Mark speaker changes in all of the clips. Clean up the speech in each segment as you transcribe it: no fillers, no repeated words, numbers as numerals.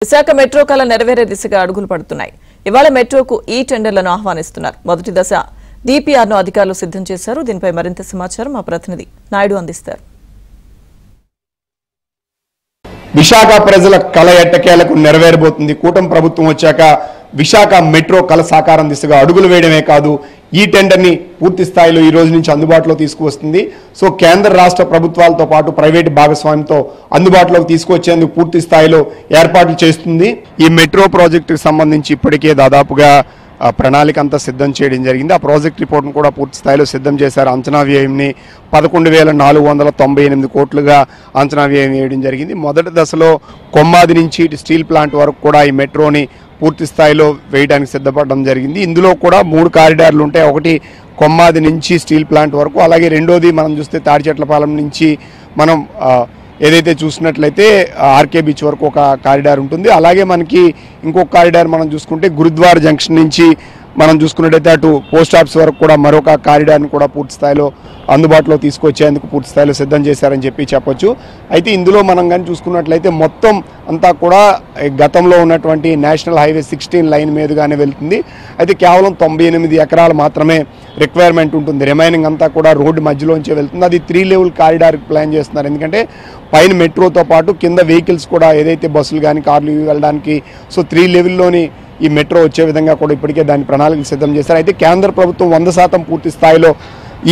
Speaker 1: Visakha metro కళ నెరవేరే దిశగా అడుగులు పడుతున్నాయి. ఇవాళ మెట్రోకు ఈ టెండర్లను ఆహ్వానిస్తున్నారు. మొదటి దశ డిపిఆర్ ను అధికారులు సిద్ధం చేశారు. దీనిపై మరింత సమాచారం మా ప్రతినిధి నాయుడు అందిస్తారు.
Speaker 2: విశాఖ ప్రజల కళ ఎట్టకేలకు నెరవేరబోతుంది. కూటమి ప్రభుత్వం వచ్చాక విశాఖ మెట్రో కళ సాకారం దిశగా అడుగులు వేయడమే కాదు, ఈ టెండర్ని పూర్తి స్థాయిలో ఈ రోజు నుంచి అందుబాటులో తీసుకువస్తుంది. సో కేంద్ర రాష్ట్ర ప్రభుత్వాలతో పాటు ప్రైవేటు భాగస్వామ్యంతో అందుబాటులోకి తీసుకొచ్చేందుకు పూర్తి స్థాయిలో ఏర్పాట్లు చేస్తుంది. ఈ మెట్రో ప్రాజెక్టుకు సంబంధించి ఇప్పటికే దాదాపుగా ప్రణాళిక అంతా సిద్ధం చేయడం జరిగింది. ఆ ప్రాజెక్ట్ రిపోర్ట్ను కూడా పూర్తి స్థాయిలో సిద్ధం చేశారు. అంచనా వ్యయంని 11,498 కోట్లుగా అంచనా వ్యయం వేయడం జరిగింది. మొదటి దశలో కొమ్మాది నుంచి స్టీల్ ప్లాంట్ వరకు కూడా ఈ మెట్రోని పూర్తి స్థాయిలో వేయడానికి సిద్ధపడడం జరిగింది. ఇందులో కూడా 3 కారిడార్లు ఉంటాయి. ఒకటి కొమ్మాది నుంచి స్టీల్ ప్లాంట్ వరకు, అలాగే రెండోది మనం చూస్తే తాడిచెట్లపాలెం నుంచి మనం ఏదైతే చూసినట్లయితే ఆర్కే బీచ్ వరకు ఒక కారిడార్ ఉంటుంది. అలాగే మనకి ఇంకొక కారిడార్ మనం చూసుకుంటే గురుద్వారా జంక్షన్ నుంచి మనం చూసుకున్నట్టయితే అటు పోస్ట్ ఆఫీస్ వరకు కూడా మరొక కారిడార్ని కూడా పూర్తి స్థాయిలో అందుబాటులో తీసుకొచ్చేందుకు పూర్తి స్థాయిలో సిద్ధం చేశారని చెప్పొచ్చు. అయితే ఇందులో మనం కానీ చూసుకున్నట్లయితే మొత్తం అంతా కూడా గతంలో ఉన్నటువంటి నేషనల్ హైవే 16 లైన్ మీదుగానే వెళ్తుంది. అయితే కేవలం 98 ఎకరాలు మాత్రమే రిక్వైర్మెంట్ ఉంటుంది. రిమైనింగ్ అంతా కూడా రోడ్డు మధ్యలోంచే వెళ్తుంది. అది 3 లెవెల్ కారిడార్ ప్లాన్ చేస్తున్నారు. ఎందుకంటే పైన మెట్రోతో పాటు కింద వెహికల్స్ కూడా ఏదైతే బస్సులు కానీ కార్లు వెళ్ళడానికి, సో 3 లెవెల్లోని ఈ మెట్రో వచ్చే విధంగా కూడా ఇప్పటికే దాని ప్రణాళికలు సిద్ధం చేశారు. అయితే కేంద్ర ప్రభుత్వం 100% పూర్తి స్థాయిలో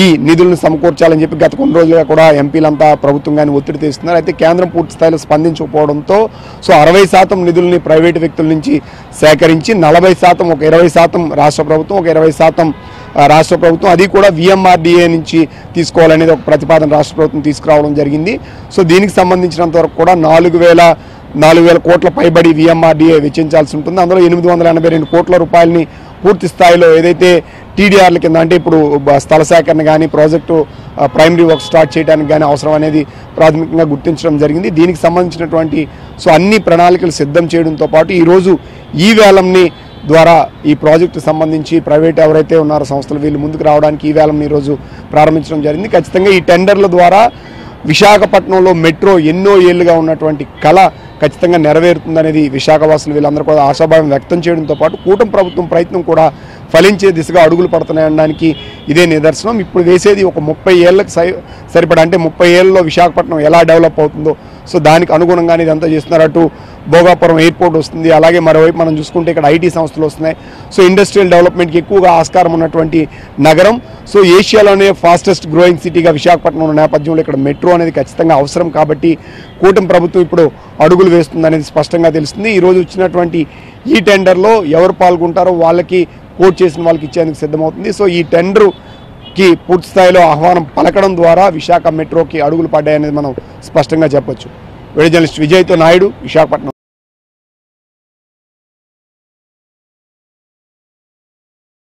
Speaker 2: ఈ నిధులను సమకూర్చాలని చెప్పి గత కొన్ని రోజులుగా కూడా ఎంపీలంతా ప్రభుత్వంగానే ఒత్తిడి తెస్తున్నారు. అయితే కేంద్రం పూర్తి స్థాయిలో స్పందించకపోవడంతో సో 60% నిధుల్ని ప్రైవేటు వ్యక్తుల నుంచి సేకరించి 40%, ఒక 20% రాష్ట్ర ప్రభుత్వం, ఒక 20% రాష్ట్ర ప్రభుత్వం, అది కూడా VMRDA నుంచి తీసుకోవాలనేది ఒక ప్రతిపాదన రాష్ట్ర ప్రభుత్వం తీసుకురావడం జరిగింది. సో దీనికి సంబంధించినంత వరకు కూడా 4,000 కోట్ల పైబడి VMRDA వెచ్చించాల్సి ఉంటుంది. అందులో 882 కోట్ల రూపాయలని పూర్తి స్థాయిలో ఏదైతే TDRల కింద, అంటే ఇప్పుడు స్థల సేకరణ కానీ ప్రాజెక్టు ప్రైమరీ వర్క్ స్టార్ట్ చేయడానికి కానీ అవసరం అనేది ప్రాథమికంగా గుర్తించడం జరిగింది. దీనికి సంబంధించినటువంటి సో అన్ని ప్రణాళికలు సిద్ధం చేయడంతో పాటు ఈరోజు ఈ వేలంని ద్వారా ఈ ప్రాజెక్టు సంబంధించి ప్రైవేట్ ఎవరైతే ఉన్నారో సంస్థలు వీళ్ళు ముందుకు రావడానికి ఈ వేలంని ఈరోజు ప్రారంభించడం జరిగింది. ఖచ్చితంగా ఈ టెండర్ల ద్వారా విశాఖపట్నంలో మెట్రో ఎన్నో ఏళ్లుగా ఉన్నటువంటి కళ ఖచ్చితంగా నెరవేరుతుందనేది విశాఖవాసులు వీళ్ళందరూ కూడా ఆశాభావం వ్యక్తం చేయడంతో పాటు కూటమి ప్రభుత్వం ప్రయత్నం కూడా ఫలించే దిశగా అడుగులు పడుతున్నాయనడానికి ఇదే నిదర్శనం. ఇప్పుడు వేసేది ఒక 30 ఏళ్ళకి సరిపడా, అంటే 30 ఏళ్ళలో విశాఖపట్నం ఎలా డెవలప్ అవుతుందో సో దానికి అనుగుణంగానే ఇదంతా చేస్తున్నారు. అటు భోగాపురం ఎయిర్పోర్ట్ వస్తుంది, అలాగే మరోవైపు మనం చూసుకుంటే ఇక్కడ IT సంస్థలు వస్తున్నాయి. సో ఇండస్ట్రియల్ డెవలప్మెంట్కి ఎక్కువగా ఆస్కారం ఉన్నటువంటి నగరం, సో ఏషియాలోనే ఫాస్టెస్ట్ గ్రోయింగ్ సిటీగా విశాఖపట్నం ఉన్న నేపథ్యంలో ఇక్కడ మెట్రో అనేది ఖచ్చితంగా అవసరం. కాబట్టి కూటమి ప్రభుత్వం ఇప్పుడు అడుగులు వేస్తుంది అనేది స్పష్టంగా తెలుస్తుంది. ఈరోజు వచ్చినటువంటి ఈ టెండర్లో ఎవరు పాల్గొంటారో వాళ్ళకి కోట్ చేసిన వాళ్ళకి ఇచ్చేందుకు సిద్ధమవుతుంది. సో ఈ టెండర్కి పూర్తి స్థాయిలో ఆహ్వానం పలకడం ద్వారా విశాఖ మెట్రోకి అడుగులు పడ్డాయనేది మనం స్పష్టంగా చెప్పొచ్చు. వీడియో జర్నలిస్ట్ విజయ్తో నాయుడు, విశాఖపట్నం.